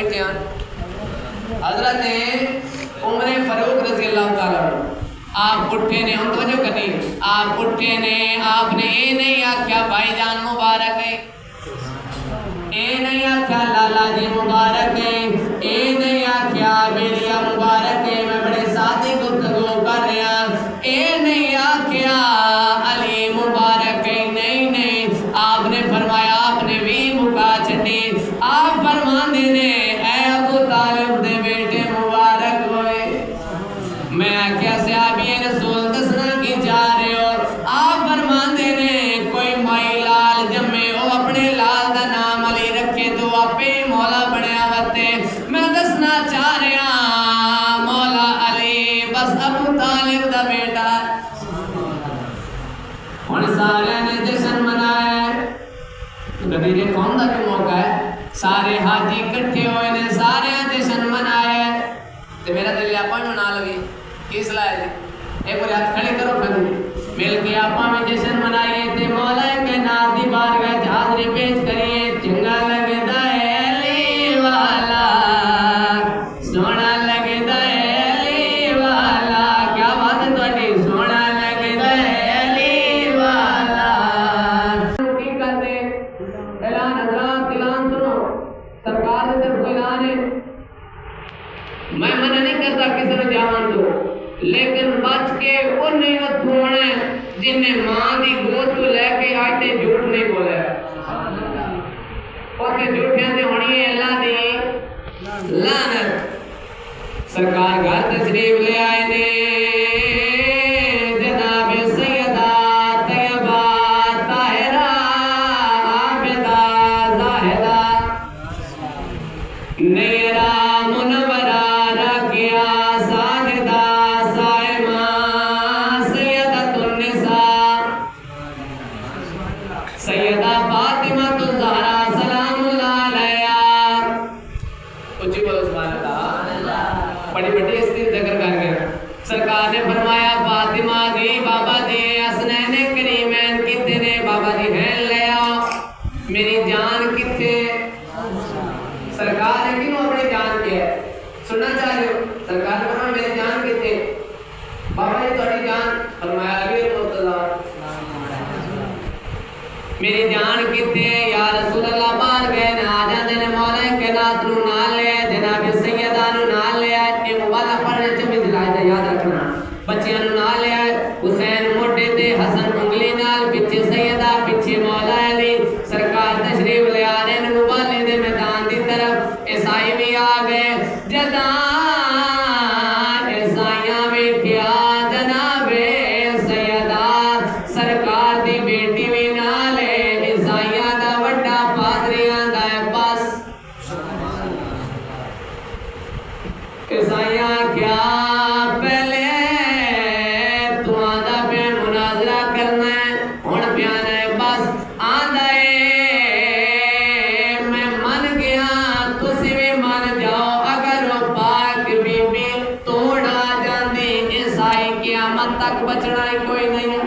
बैठे हैं। हजरत उमर फारूक रज़ी अल्लाह ताला आप उठे ने, हम तो करनी, आप उठे ने, आपने ये नहीं आख्या भाईजान मुबारक है, ये नहीं आख्या लाला जी मुबारक है, ये नहीं आख्या बेलिया मुबारक है, मैं बड़े सादी गुफ्तगू कर रहा, ये नहीं आख्या अली मुबारक है, नहीं नहीं, आपने फरमाया, आपने भी मुका छड़ी, आप फरमांदे ने ऐ अबू तालिब दे बेटे मुबारक होए। मैं आख्या सहाबी रसूल दसना की जा रहे हो, आप फरमांदे ने कोई माई लाल जम्मे ओ अपने लाल दा नाम अली रखे तो आपे मौला बनया वते, मैं दसना चाह रहा मौला अली बस अबू तालिब दा बेटा। हुण सारे ने जश्न मनाया, गदीरे कौन दा भी मौका है, सारे हाजी इकट्ठे हुए ने, सारे जश्न मनाया ते मेरा दिल आपा भी मना लगी की सलाह है। एक बार हाथ खड़े करो, फिर मिल के आपा में जश्न मनाइए ते मौला के नाम दी बारगाह हाज़री पेश करिए। चंगा लगदा है अली वाला, सोना लगदा है अली वाला, क्या बात है ਤੁਹਾਡੀ, सोना लगदा है अली वाला। की करते ऐलान हजरात, ऐलान सुनो, सरकार की तरफ ऐलान है, मैं मना नहीं करता किसी को जावन दो, लेकिन बच के उन्हें होना जिन्हें मां की गोद तो लैके आते झूठ नहीं बोले, उसे झूठियां से होनी है अल्लाह दी लानत। सरकार घर तशरीफ ले आए ने, जनाब सैयदा तैयबा ताहिरा आबिदा जाहिदा नेरा मुनव्वरा राकिया साजिदा साइमा सैयदतुन निसा सैयदा फातिमा ज़हरा सलामुल्लाह अलैहा। ऊंची बोलो सुभान अल्लाह। बड़ी बड़ी हस्ती जिक्र कर गए। सरकार ने फरमाया फातिमा जी, बाबा जी हसनैन करीमैन किथे ने, बाबा जी हैं ले आओ, मेरी जान किथे। सरकार ने क्यों अपनी जान किया सुनना चाह रहे हो, सरकार ने फरमाया मेरी जान किथे, बाबा जी तुम्हारी जान, फरमाया अली मुर्तजा मेरी जान किथे, या रसूल अल्लाह बाहर गए ने, आ जाते ने मौला के नात नु नाल ले, जनाब सैयदा नु नाल ले, ए मुबाला पढ़ने च भी दिलाए याद रखना, बच्चियां नु नाल ले, हुसैन मोटे ते हसन उंगली नाल, पीछे सैयदा पीछे मौला अली। सरकार तशरीफ ले आ रहे ने मुबाले दे मैदान दी तरफ, ईसाई भी आ गए, जदा ईसाइयां बैठिया जनाबे सैयदा सरकार दी बेटी भी नाल है, ईसाइयां दा वड्डा पादरियां दा बस। ईसाइयां क्या पहले तुम्हारा पे मुनाजरा करना है, हुण बयान है बस आंदा है मैं मन गया तुसी भी मन जाओ, अगर वो पाक बीबी तोड़ा जांदी ईसाई क़यामत तक बचना ही कोई नहीं।